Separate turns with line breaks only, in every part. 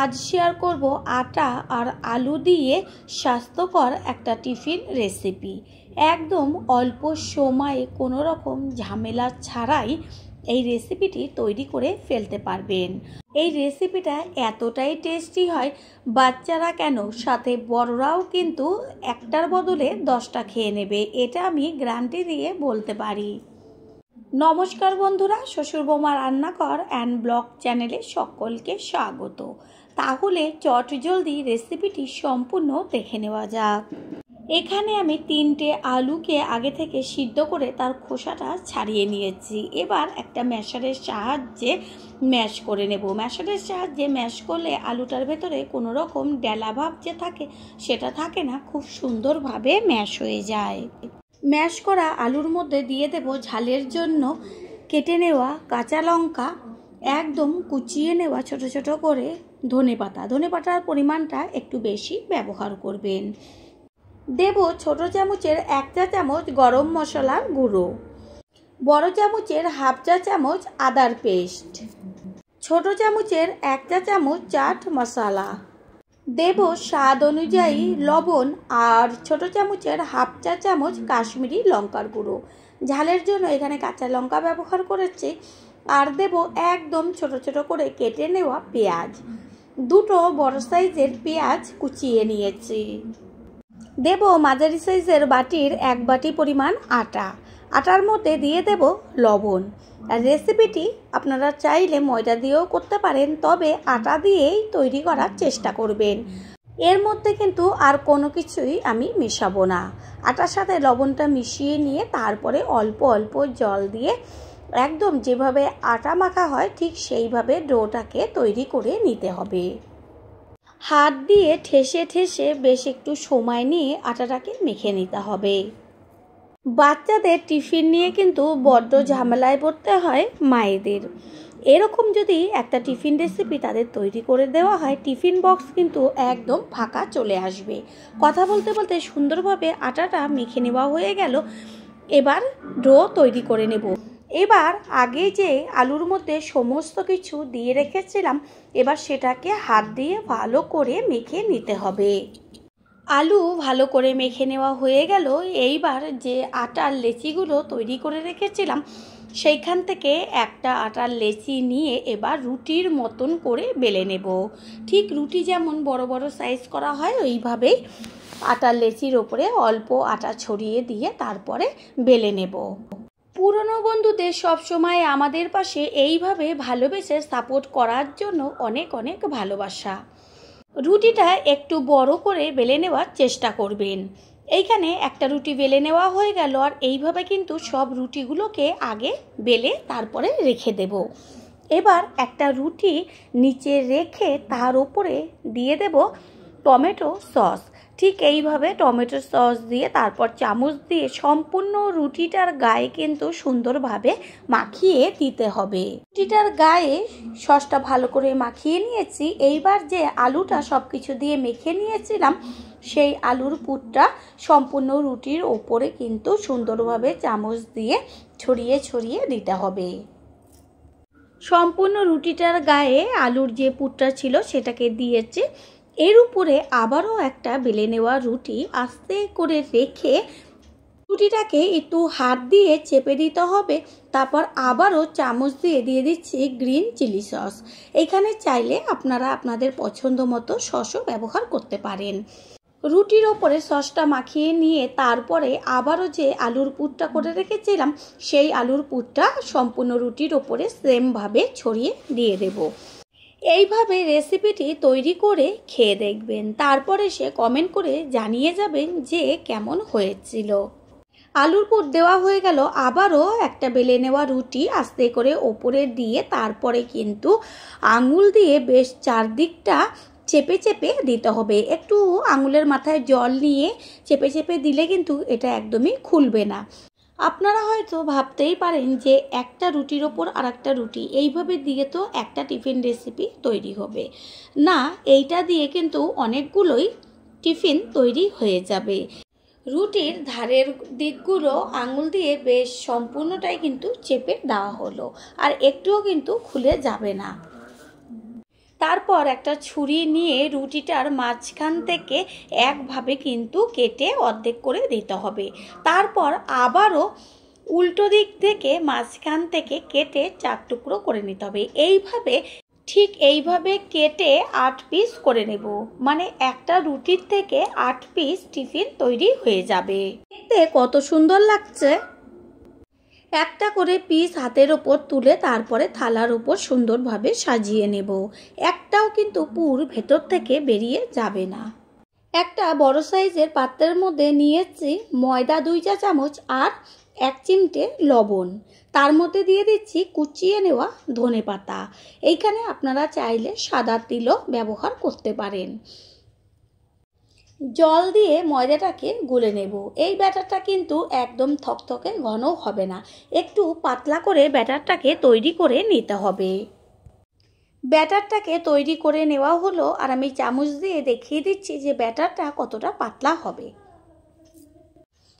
আজ শেয়ার করব আটা আর আলু দিয়ে স্বাস্থ্যকর একটা টিফিন রেসিপি। একদম অল্প সময়ে কোনো রকম ঝামেলা ছাড়াই এই রেসিপিটি তৈরি করে ফেলতে পারবেন। এই রেসিপিটা এতটাই টেস্টি হয়, বাচ্চারা কেন সাথে বড়রাও কিন্তু একটার বদলে 10টা খেয়ে নেবে, এটা আমি গ্যারান্টি দিয়ে বলতে পারি। নমস্কার বন্ধুরা, শ্বশুর বৌমা রান্নাঘর অ্যান্ড ব্লগ চ্যানেলে সকলকে স্বাগত। তাহলে চটজলদি রেসিপিটি সম্পূর্ণ দেখে নেওয়া যাক। এখানে আমি 3টে আলুকে আগে থেকে সিদ্ধ করে তার খোসাটা ছাড়িয়ে নিয়েছি। এবার একটা ম্যাশারের সাহায্যে ম্যাশ করে নেব। ম্যাশারের সাহায্যে ম্যাশ করলে আলুটার ভেতরে কোনো রকম ডেলা ভাব যে থাকে সেটা থাকে না, খুব সুন্দরভাবে ম্যাশ হয়ে যায়। ম্যাশ করা আলুর মধ্যে দিয়ে দেব ঝালের জন্য কেটে নেওয়া কাঁচা লঙ্কা, একদম কুচিয়ে নেওয়া ছোট ছোট করে ধনেপাতার পরিমাণটা একটু বেশি ব্যবহার করবেন। দেব ছোট চামচের 1 চা চামচ গরম মশলার গুঁড়ো, বড় চামচের 1/2 চা চামচ আদার পেস্ট, ছোট চামচের 1 চা চামচ চাট মশলা, দেব স্বাদ অনুযায়ী লবণ আর ছোট চামচের 1/2 চা চামচ কাশ্মীরি লঙ্কার গুঁড়ো। ঝালের জন্য এখানে কাঁচা লঙ্কা ব্যবহার করেছি। আর দেব একদম ছোট ছোট করে কেটে নেওয়া পেঁয়াজ, 2টো বড় সাইজের পেঁয়াজ কুচিয়ে নিয়েছি। দেব মাঝারি সাইজের বাটির 1 বাটি পরিমাণ আটা, আটার মধ্যে দিয়ে দেব লবণ। আর রেসিপিটি আপনারা চাইলে ময়দা দিয়েও করতে পারেন, তবে আটা দিয়েই তৈরি করার চেষ্টা করবেন। এর মধ্যে কিন্তু আর কোনো কিছুই আমি মেশাবো না। আটার সাথে লবণটা মিশিয়ে নিয়ে তারপরে অল্প অল্প জল দিয়ে একদম যেভাবে আটা মাখা হয় ঠিক সেইভাবে ডোটাকে তৈরি করে নিতে হবে। হাত দিয়ে ঠেসে ঠেসে বেশ একটু সময় নিয়ে আটাটাকে মেখে নিতে হবে। বাচ্চাদের টিফিন নিয়ে কিন্তু বড্ড ঝামেলায় পড়তে হয় মায়েদের। এরকম যদি একটা টিফিন রেসিপি তাদের তৈরি করে দেওয়া হয়, টিফিন বক্স কিন্তু একদম ফাঁকা চলে আসবে। কথা বলতে বলতে সুন্দরভাবে আটাটা মেখে নেওয়া হয়ে গেল। এবার ডো তৈরি করে নেব। এবার আগে যে আলুর মধ্যে সমস্ত কিছু দিয়ে রেখেছিলাম, এবার সেটাকে হাত দিয়ে ভালো করে মেখে নিতে হবে। আলু ভালো করে মেখে নেওয়া হয়ে গেল। এইবার যে আটার লেচিগুলো তৈরি করে রেখেছিলাম সেইখান থেকে একটা আটার লেচি নিয়ে এবার রুটির মতন করে বেলে নেব। ঠিক রুটি যেমন বড় বড় সাইজ করা হয় ওইভাবেই আটার লেচির ওপরে অল্প আটা ছড়িয়ে দিয়ে তারপরে বেলে নেব। পুরনো বন্ধুদের সবসময় আমাদের পাশে এইভাবে ভালোবেসে সাপোর্ট করার জন্য অনেক অনেক ভালোবাসা। রুটিটা একটু বড় করে বেলে নেওয়ার চেষ্টা করবেন। এইখানে একটা রুটি বেলে নেওয়া হয়ে গেল। আর এইভাবে কিন্তু সব রুটিগুলোকে আগে বেলে তারপরে রেখে দেব। এবার একটা রুটি নিচে রেখে তার উপরে দিয়ে দেব টমেটো সস। ঠিক এইভাবে টমেটো সস দিয়ে তারপর চামচ দিয়ে সম্পূর্ণ রুটিটার গায়ে কিন্তু সুন্দরভাবে মাখিয়ে দিতে হবে। রুটিটার গায়ে সসটা ভালো করে মাখিয়ে নিয়েছি। এইবার যে আলুটা সব কিছু দিয়ে মেখে নিয়েছিলাম সেই আলুর পুরটা সম্পূর্ণ রুটির ওপরে কিন্তু সুন্দরভাবে চামচ দিয়ে ছড়িয়ে ছড়িয়ে দিতে হবে। সম্পূর্ণ রুটিটার গায়ে আলুর যে পুরটা ছিল সেটাকে দিয়েছি। এর উপরে আবারও একটা বেলে নেওয়া রুটি আস্তে করে রেখে রুটিটাকে একটু হাত দিয়ে চেপে দিতে হবে। তারপর আবারও চামচ দিয়ে দিয়ে দিচ্ছি গ্রিন চিলি সস। এখানে চাইলে আপনারা আপনাদের পছন্দ মতো সসও ব্যবহার করতে পারেন। রুটির ওপরে সসটা মাখিয়ে নিয়ে তারপরে আবারও যে আলুর পুরটা করে রেখেছিলাম সেই আলুর পুরটা সম্পূর্ণ রুটির ওপরে সেমভাবে ছড়িয়ে দিয়ে দেব। এইভাবে রেসিপিটি তৈরি করে খেয়ে দেখবেন, তারপরে সে কমেন্ট করে জানিয়ে যাবেন যে কেমন হয়েছিল। আলুর পুর দেওয়া হয়ে গেল। আবারও একটা বেলে নেওয়া রুটি আস্তে করে ওপরে দিয়ে তারপরে কিন্তু আঙুল দিয়ে বেশ চারদিকটা চেপে চেপে দিতে হবে। একটু আঙুলের মাথায় জল নিয়ে চেপে চেপে দিলে কিন্তু এটা একদমই খুলবে না। আপনারা হয়তো ভাবতেই পারেন যে একটা রুটির ওপর আর একটা রুটি এইভাবে দিয়ে তো একটা টিফিন রেসিপি তৈরি হবে না। এইটা দিয়ে কিন্তু অনেকগুলোই টিফিন তৈরি হয়ে যাবে। রুটির ধারের দিকগুলো আঙুল দিয়ে বেশ সম্পূর্ণটাই কিন্তু চেপে দেওয়া হলো, আর একটুও কিন্তু খুলে যাবে না। তারপর একটা ছুরি নিয়ে রুটিটার মাঝখান থেকে একভাবে কিন্তু কেটে অর্ধেক করে দিতে হবে। তারপর আবারও উল্টো দিক থেকে মাঝখান থেকে কেটে 4 টুকরো করে নিতে হবে। এইভাবে কেটে 8 পিস করে নেব, মানে একটা রুটির থেকে 8 পিস টিফিন তৈরি হয়ে যাবে। দেখতে কত সুন্দর লাগছে। একটা করে পিস হাতের ওপর তুলে তারপরে থালার ওপর সুন্দরভাবে সাজিয়ে নেব। একটাও কিন্তু পুর ভেতর থেকে বেরিয়ে যাবে না। একটা বড় সাইজের পাত্রের মধ্যে নিয়েছি ময়দা 2 চা চামচ আর 1 চিমটে লবণ। তার মধ্যে দিয়ে দিচ্ছি কুচিয়ে নেওয়া ধনেপাতা। এইখানে আপনারা চাইলে সাদা তিলও ব্যবহার করতে পারেন। জল দিয়ে ময়দাটাকে গুলে নেব। এই ব্যাটারটা কিন্তু একদম থকথকে ঘন হবে না, একটু পাতলা করে ব্যাটারটাকে তৈরি করে নিতে হবে। ব্যাটারটাকে তৈরি করে নেওয়া হলো, আর আমি চামচ দিয়ে দেখিয়ে দিচ্ছি যে ব্যাটারটা কতটা পাতলা হবে।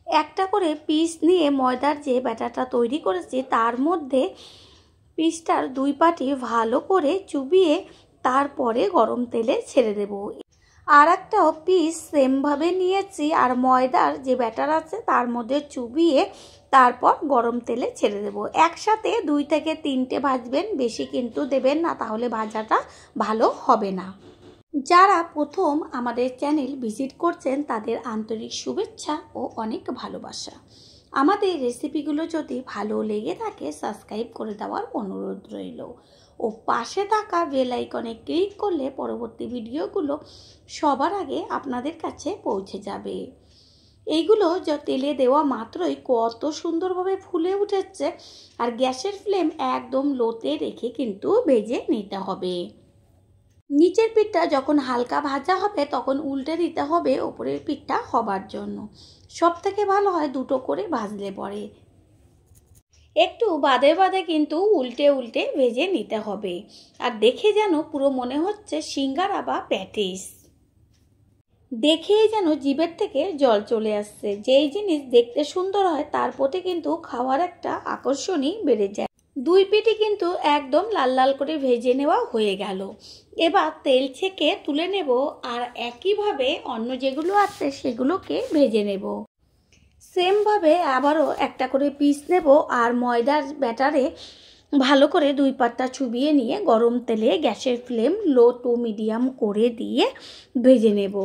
একটা করে পিস নিয়ে ময়দার যে ব্যাটারটা তৈরি করেছি তার মধ্যে পিসটার 2 পাটি ভালো করে চুবিয়ে তারপরে গরম তেলে ছেড়ে দেব। আর একটাও পিস সেমভাবে নিয়েছি আর ময়দার যে ব্যাটার আছে তার মধ্যে চুবিয়ে তারপর গরম তেলে ছেড়ে দেব। একসাথে 2 থেকে 3টে ভাজবেন, বেশি কিন্তু দেবেন না, তাহলে ভাজাটা ভালো হবে না। যারা প্রথম আমাদের চ্যানেল ভিজিট করছেন তাদের আন্তরিক শুভেচ্ছা ও অনেক ভালোবাসা। আমাদের রেসিপিগুলো যদি ভালো লেগে থাকে সাবস্ক্রাইব করে দেওয়ার অনুরোধ রইল ও পাশে থাকা বেল আইকনে ক্লিক করলে পরবর্তী ভিডিওগুলো সবার আগে আপনাদের কাছে পৌঁছে যাবে। এইগুলো তেলে দেওয়া মাত্রই কত সুন্দরভাবে ফুলে উঠেছে, আর গ্যাসের ফ্লেম একদম লোতে রেখে কিন্তু ভেজে নিতে হবে। নিচের পিঠটা যখন হালকা ভাজা হবে তখন উল্টে দিতে হবে ওপরের পিঠটা হবার জন্য। সব থেকে ভালো হয় 2টো করে ভাজলে পরে। একটু বাদে বাদে কিন্তু উল্টে উল্টে ভেজে নিতে হবে, আর দেখে যেন পুরো মনে হচ্ছে সিঙ্গারা বা প্যাটিস। দেখেই যেন জিভের থেকে জল চলে আসছে। যেই জিনিস দেখতে সুন্দর হয় তার প্রতি কিন্তু খাওয়ার একটা আকর্ষণই বেড়ে যায়। 2 পিঠই কিন্তু একদম লাল লাল করে ভেজে নেওয়া হয়ে গেল। এবার তেল ছেঁকে তুলে নেব, আর একইভাবে অন্য যেগুলো আছে সেগুলোকে ভেজে নেব। সেমভাবে আবারও একটা করে পিস নেব আর ময়দার ব্যাটারে ভালো করে 2 পাতা চুবিয়ে নিয়ে গরম তেলে গ্যাসের ফ্লেম লো টু মিডিয়াম করে দিয়ে ভেজে নেব।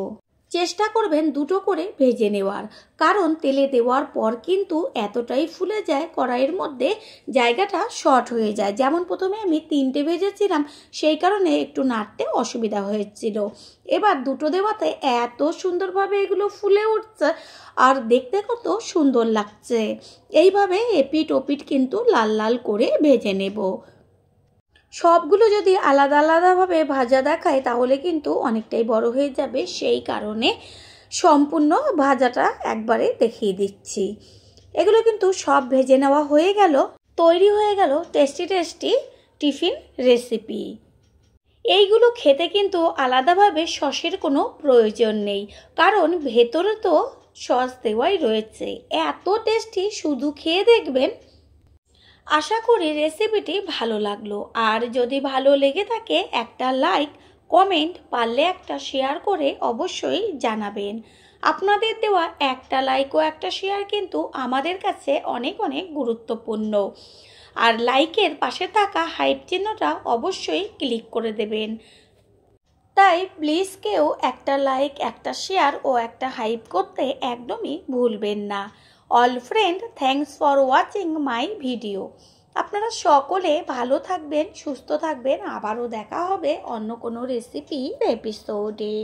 চেষ্টা করবেন 2টো করে ভেজে নেওয়ার, কারণ তেলে দেওয়ার পর কিন্তু এতটাই ফুলে যায় কড়াইয়ের মধ্যে জায়গাটা শর্ট হয়ে যায়। যেমন প্রথমে আমি 3টে ভেজেছিলাম, সেই কারণে একটু নাড়তে অসুবিধা হয়েছিল। এবার 2টো দেওয়াতে এত সুন্দরভাবে এগুলো ফুলে উঠছে আর দেখতে কত সুন্দর লাগছে। এইভাবে এপিট ওপিট কিন্তু লাল লাল করে ভেজে নেব। সবগুলো যদি আলাদা আলাদাভাবে ভাজা দেখায় তাহলে কিন্তু অনেকটাই বড় হয়ে যাবে, সেই কারণে সম্পূর্ণ ভাজাটা একবারে দেখিয়ে দিচ্ছি। এগুলো কিন্তু সব ভেজে নেওয়া হয়ে গেল। তৈরি হয়ে গেল টেস্টি টেস্টি টিফিন রেসিপি। এইগুলো খেতে কিন্তু আলাদাভাবে সসের কোনো প্রয়োজন নেই, কারণ ভেতরে তো সস দেওয়াই রয়েছে। এত টেস্টি, শুধু খেয়ে দেখবেন। আশা করি রেসিপিটি ভালো লাগলো, আর যদি ভালো লেগে থাকে একটা লাইক, কমেন্ট, পারলে একটা শেয়ার করে অবশ্যই জানাবেন। আপনাদের দেওয়া একটা লাইক ও একটা শেয়ার কিন্তু আমাদের কাছে অনেক অনেক গুরুত্বপূর্ণ। আর লাইকের পাশে থাকা হাইপ চিহ্নটা অবশ্যই ক্লিক করে দেবেন। তাই প্লিজ কেউ একটা লাইক, একটা শেয়ার ও একটা হাইপ করতে একদমই ভুলবেন না। All friend, thanks for watching my video. আপনারা সকলে ভালো থাকবেন, সুস্থ থাকবেন। আবারও দেখা হবে অন্য কোনো রেসিপি এপিসোডে।